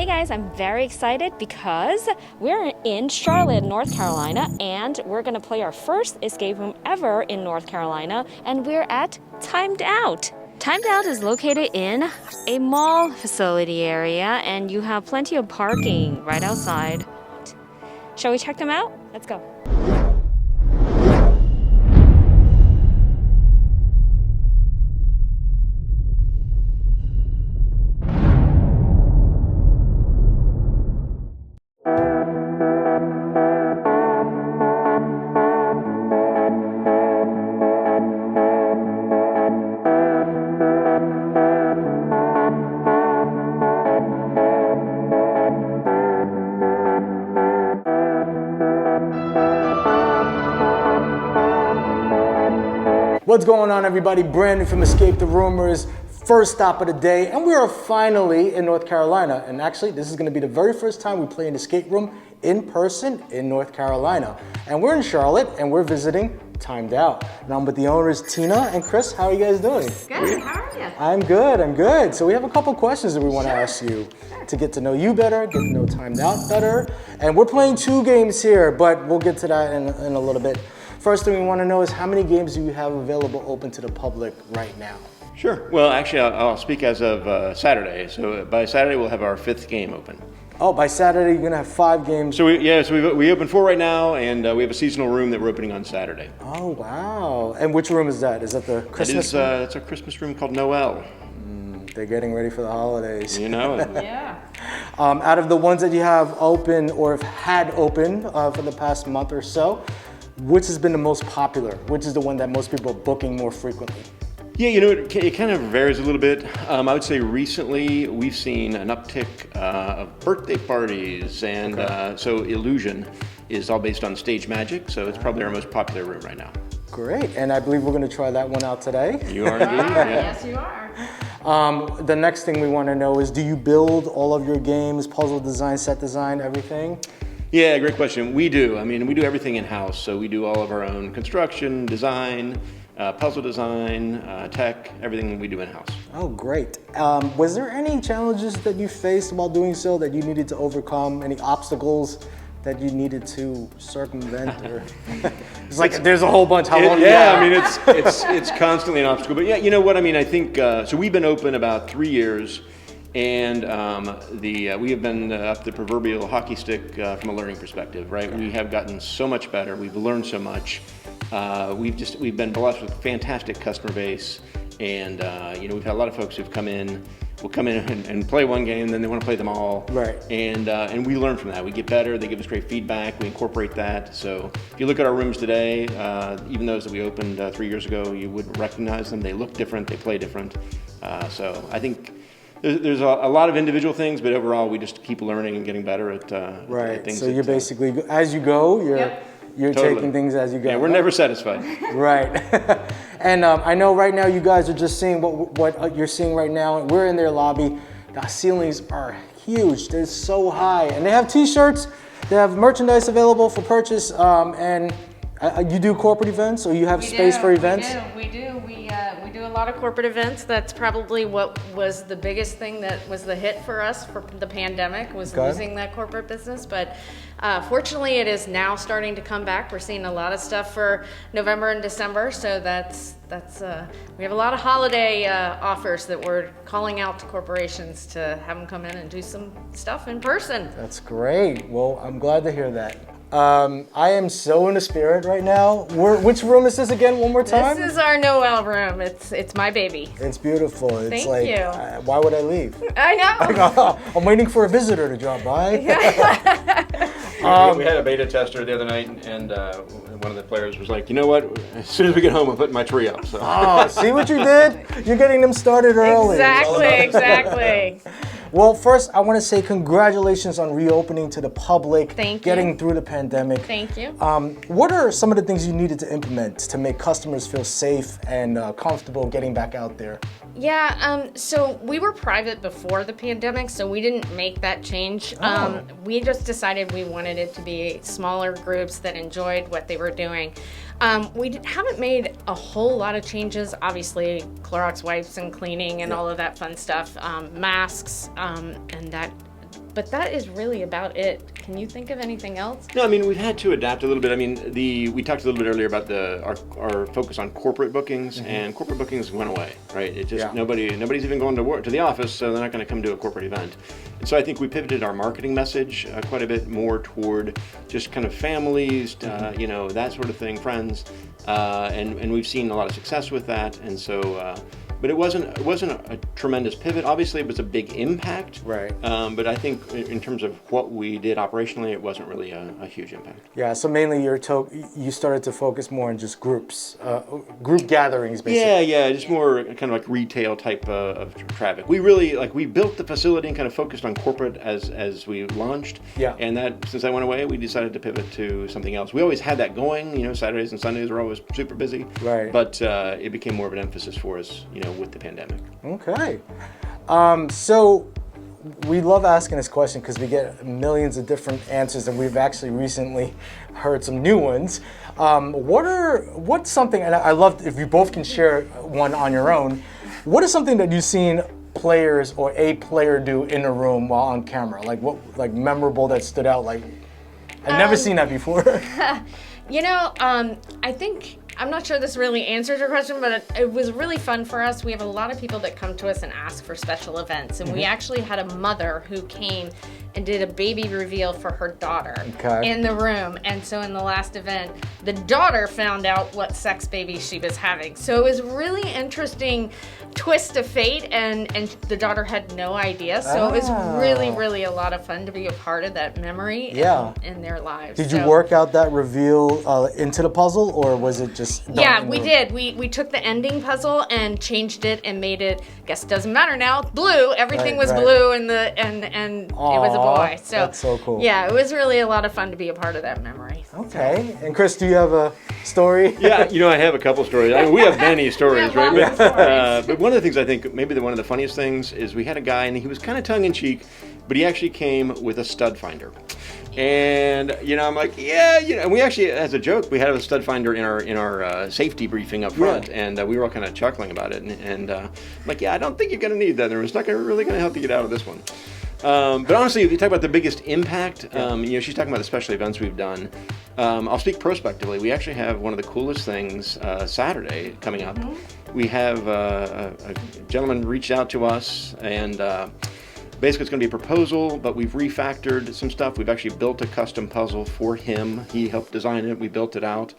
Hey guys, I'm very excited because we're in Charlotte, North Carolina, and we're gonna play our first escape room ever in North Carolina, and we're at Timed Out. Timed Out is located in a mall facility area, and you have plenty of parking right outside. Shall we check them out? Let's go. What's going on, everybody? Brandon from ESCAPETHEROOMers, first stop of the day, and we are finally in North Carolina. And actually, this is going to be the very first time we play an escape room in person in North Carolina. And we're in Charlotte, and we're visiting Timed Out. And I'm with the owners, Tina and Chris. How are you guys doing? Good. How are you? I'm good. So we have a couple questions that we want to ask you to get to know you better, get to know Timed Out better. And we're playing 2 games here, but we'll get to that in a little bit. First thing we want to know is how many games do you have available open to the public right now? Sure. Well, actually, I'll speak as of Saturday. So by Saturday, we'll have our 5th game open. Oh, by Saturday, you're going to have 5 games. So we open 4 right now, and we have a seasonal room that we're opening on Saturday. Oh, wow. And which room is that? Is that the Christmas room? It's a Christmas room called Noel. They're getting ready for the holidays. You know it. Yeah. Out of the ones that you have open or have had open for the past month or so, which has been the most popular? Which is the one that most people are booking more frequently? Yeah, you know, it kind of varies a little bit. I would say recently we've seen an uptick of birthday parties, and so Illusion is all based on stage magic, so it's probably our most popular room right now. Great, and I believe we're going to try that one out today. You are indeed. Yes, you are. The next thing we want to know is, do you build all of your games, puzzle design, set design, everything? Yeah, great question. We do. I mean, we do everything in-house. So we do all of our own construction, design, puzzle design, tech, everything we do in-house. Oh, great. Was there any challenges that you faced while doing so that you needed to overcome? Any obstacles that you needed to circumvent? Or it's like there's a whole bunch. How long? Yeah, I mean, it's constantly an obstacle. But yeah, you know what? I mean, I think, so we've been open about 3 years. And we have been up the proverbial hockey stick from a learning perspective, right? We have gotten so much better. We've learned so much. We've been blessed with a fantastic customer base, and we've had a lot of folks who've come in. Will come in and play one game, then they want to play them all. Right. And we learn from that. We get better. They give us great feedback. We incorporate that. So if you look at our rooms today, even those that we opened 3 years ago, you wouldn't recognize them. They look different. They play different. So I think. There's a lot of individual things, but overall we just keep learning and getting better at things. So you're basically, as you go, you're Totally. taking things as you go. Yeah, we're never satisfied. Right. And I know right now you guys are just seeing what you're seeing right now. We're in their lobby. The ceilings are huge. They're so high. And they have t-shirts. They have merchandise available for purchase. And you do corporate events, or you have space for events? We do. We do a lot of corporate events. That's probably what was the biggest thing that was the hit for us for the pandemic, was losing that corporate business. But fortunately, it is now starting to come back. We're seeing a lot of stuff for November and December. So that's we have a lot of holiday offers that we're calling out to corporations to have them come in and do some stuff in person. That's great. Well, I'm glad to hear that. I am so in the spirit right now. Which room is this again? One more time. This is our Noel room. It's my baby. It's beautiful. It's Thank like, you. Why would I leave? I know. I'm waiting for a visitor to drop by. We had a beta tester the other night, and one of the players was like, you know what? As soon as we get home, I'm putting my tree up. So. Oh, see what you did? You're getting them started early. Exactly. Well, first, I want to say congratulations on reopening to the public. Thank you. Getting through the pandemic. Thank you. What are some of the things you needed to implement to make customers feel safe and comfortable getting back out there? Yeah, so we were private before the pandemic, so we didn't make that change. We just decided we wanted it to be smaller groups that enjoyed what they were doing. We haven't made a whole lot of changes. Obviously, Clorox wipes and cleaning and all of that fun stuff, masks, and that But that is really about it. Can you think of anything else? No, I mean, we've had to adapt a little bit. I mean, we talked a little bit earlier about our focus on corporate bookings, and corporate bookings went away, right? It just, nobody's even going to the office, so they're not going to come to a corporate event. And so I think we pivoted our marketing message quite a bit more toward just kind of families, that sort of thing, friends, and we've seen a lot of success with that. And so, but it wasn't a tremendous pivot. Obviously, it was a big impact. Right. But I think in terms of what we did operationally, it wasn't really a huge impact. Yeah. So mainly you started to focus more on just groups, group gatherings, basically. Yeah. Just more kind of like retail type of traffic. We built the facility and kind of focused on corporate as we launched. Yeah. And that since that went away, we decided to pivot to something else. We always had that going. Saturdays and Sundays were always super busy. Right. But it became more of an emphasis for us. With the pandemic. Okay. So we love asking this question because we get millions of different answers, and we've actually recently heard some new ones. What's something, and I love if you both can share one on your own, what is something that you've seen players or a player do in a room while on camera? Like memorable that stood out? Like, I've never seen that before. I think, I'm not sure this really answers your question, but it was really fun for us. We have a lot of people that come to us and ask for special events, and we actually had a mother who came and did a baby reveal for her daughter in the room. And so in the last event, the daughter found out what sex baby she was having. So it was really interesting twist of fate, and the daughter had no idea. So it was really, really a lot of fun to be a part of that memory in their lives. Did you work out that reveal into the puzzle, or was it just Yeah, we did. We took the ending puzzle and changed it and made it, I guess it doesn't matter now, blue. Everything was blue, and it was a boy. So that's so cool. Yeah, it was really a lot of fun to be a part of that memory. Okay. And Chris, do you have a story? Yeah, I have a couple stories. I mean, we have many stories, right? Stories. But one of the things I think, maybe one of the funniest things, is we had a guy, and he was kind of tongue-in-cheek, but he actually came with a stud finder. And I'm like, and we actually, as a joke, we had a stud finder in our safety briefing up front, and we were all kind of chuckling about it. And I'm like, I don't think you're going to need that. It's not really going to help you get out of this one. But honestly, if you talk about the biggest impact, she's talking about the special events we've done. I'll speak prospectively. We actually have one of the coolest things Saturday coming up. We have a gentleman reached out to us, and basically it's going to be a proposal, but we've refactored some stuff. We've actually built a custom puzzle for him. He helped design it. We built it out.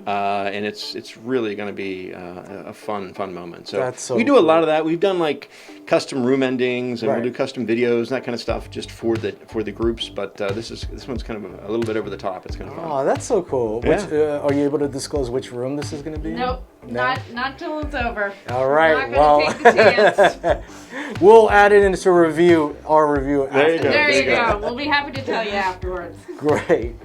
And it's really going to be a fun moment. So we do a lot of that. We've done like custom room endings, and we'll do custom videos and that kind of stuff just for the groups. But this one's kind of a little bit over the top. It's kind of fun. Oh, that's so cool. Yeah. Are you able to disclose which room this is going to be? Nope. No? Not till it's over. All right. Not gonna take the chance. We'll add it into our review after. There you go. We'll be happy to tell you afterwards. Great.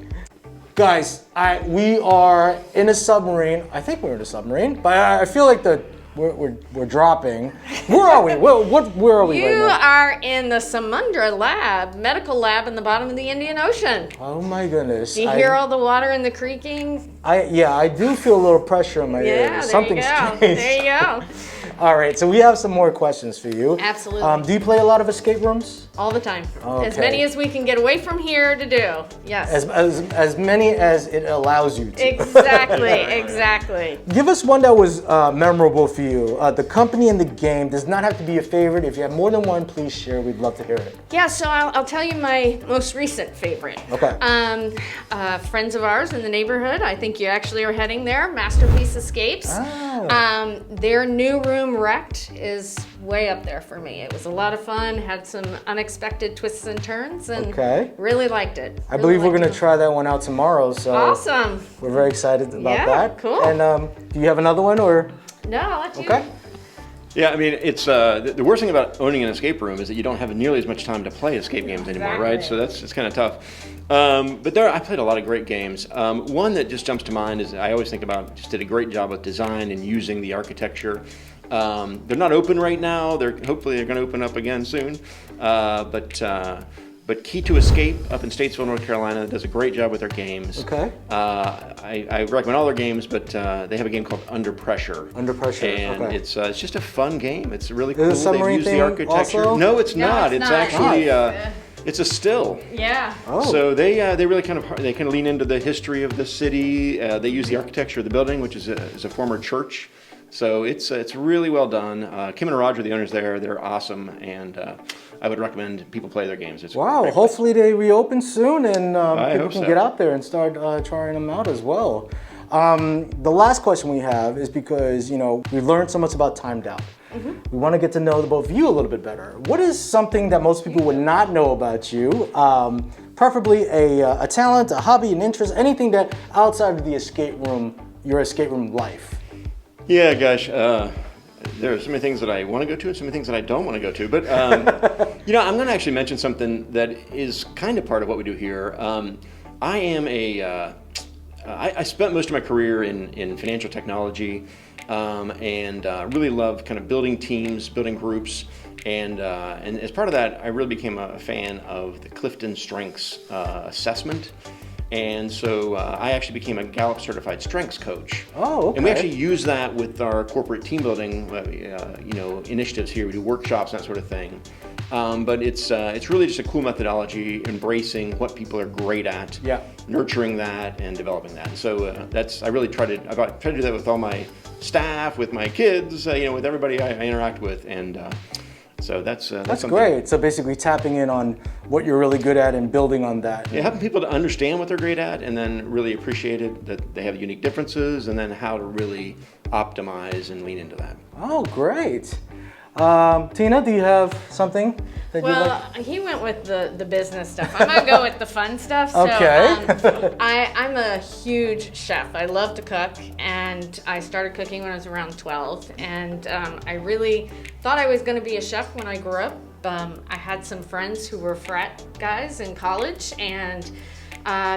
Guys, we are in a submarine. I think we're in a submarine, but I feel like we're dropping. Where are we? Where are we right now? You are in the Samudra medical lab in the bottom of the Indian Ocean. Oh my goodness. Do you hear all the water and the creaking? I do feel a little pressure in my ears. Something's changed. There you go. All right, so we have some more questions for you. Absolutely. Do you play a lot of escape rooms? All the time. Okay. As many as we can get away from here to do. Yes. As many as it allows you to. Exactly. Give us one that was memorable for you. The company and the game does not have to be a favorite. If you have more than one, please share. We'd love to hear it. Yeah, so I'll tell you my most recent favorite. Okay. Friends of ours in the neighborhood, I think you actually are heading there, Masterpiece Escapes. Oh. Their new room Wrecked is way up there for me. It was a lot of fun, had some unexpected twists and turns, and really liked it. I believe we're going to try that one out tomorrow. So awesome. We're very excited about that. Cool. And do you have another one, or? No, I'll let you. Okay. Yeah, I mean, it's the worst thing about owning an escape room is that you don't have nearly as much time to play escape games anymore, right? So it's kind of tough. But I played a lot of great games. One that just jumps to mind is I always think about, just did a great job with design and using the architecture. They're not open right now. Hopefully they're going to open up again soon. But Key to Escape up in Statesville, North Carolina, does a great job with their games. Okay. I recommend all their games, but they have a game called Under Pressure. Under Pressure. And okay. it's just a fun game. It's really cool. Is it a submarine they use the architecture. also? No, it's not. It's actually It's a still. Yeah. Oh. So they really kind of lean into the history of the city. They use the architecture of the building, which is a former church. So it's really well done. Kim and Roger, the owners there, they're awesome, and I would recommend people play their games. It's Wow, hopefully they reopen soon and people can so. get out there and start trying them out as well. The last question we have is because, we learned so much about Timed Out. We want to get to know the both of you a little bit better. What is something that most people would not know about you? Preferably a talent, a hobby, an interest, anything that outside of the escape room, your escape room life. Yeah, gosh, there are so many things that I want to go to and so many things that I don't want to go to. But, I'm going to actually mention something that is kind of part of what we do here. I am I spent most of my career in financial technology and really love kind of building teams, building groups. And as part of that, I really became a fan of the Clifton Strengths assessment. And so I actually became a Gallup certified strengths coach. Oh, okay. And we actually use that with our corporate team building, initiatives here. We do workshops and that sort of thing. But it's really just a cool methodology, embracing what people are great at, nurturing that and developing that. So I really try to do that with all my staff, with my kids, with everybody I interact with, and. So that's great. So basically tapping in on what you're really good at and building on that. Yeah, helping people to understand what they're great at and then really appreciate it, that they have unique differences, and then how to really optimize and lean into that. Oh, great. Tina, do you have something that you like? Well, he went with the business stuff. I'm going to go with the fun stuff. So, Okay. I'm a huge chef. I love to cook, and I started cooking when I was around 12. And I really thought I was going to be a chef when I grew up. I had some friends who were frat guys in college, and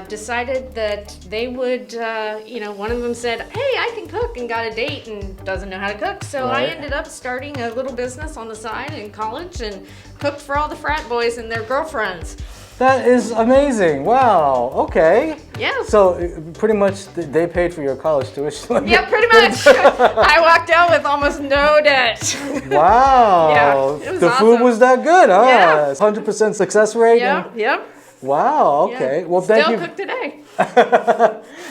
decided that they would, one of them said, hey, I can cook, and got a date and doesn't know how to cook. So I ended up starting a little business on the side in college and cooked for all the frat boys and their girlfriends. That is amazing. Wow. Okay. Yeah. So pretty much they paid for your college tuition. Yeah, pretty much. I walked out with almost no debt. Wow. Yeah, it was the awesome. food was that good, huh? Yeah. 100% success rate. Yep. Wow. Okay. Yeah. Well, thank Still you. cook today.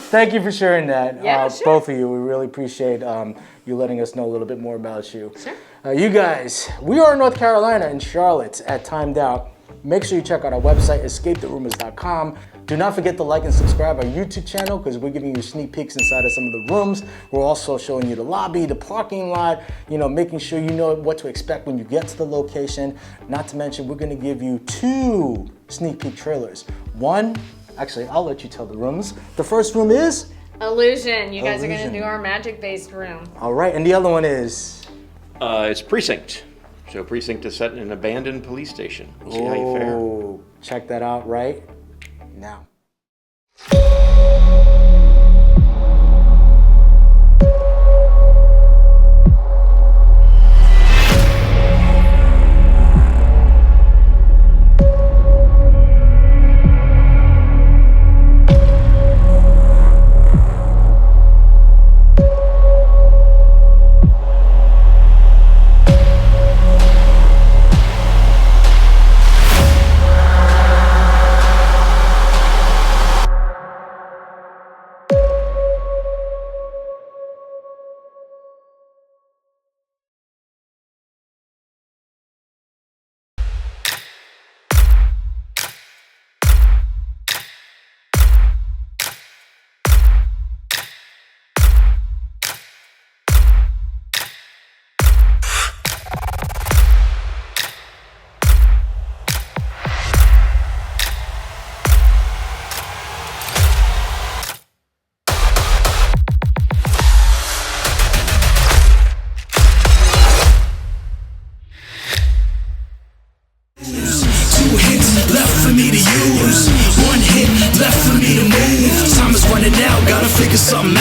Thank you for sharing that. Yeah, sure. Both of you. We really appreciate you letting us know a little bit more about you. Sure. You guys, we are in North Carolina in Charlotte at Timed Out. Make sure you check out our website, ESCAPETHEROOMers.com. Do not forget to like and subscribe our YouTube channel, because we're giving you sneak peeks inside of some of the rooms. We're also showing you the lobby, the parking lot, making sure you know what to expect when you get to the location. Not to mention, we're going to give you 2 sneak peek trailers. One, actually, I'll let you tell the rooms. The first room is? Illusion. You guys are Illusion. going to do our magic-based room. All right, and the other one is? It's Precinct. So Precinct is set in an abandoned police station. We'll see how you fare. Oh, check that out right now. Left for me to move. Time is running out, gotta figure something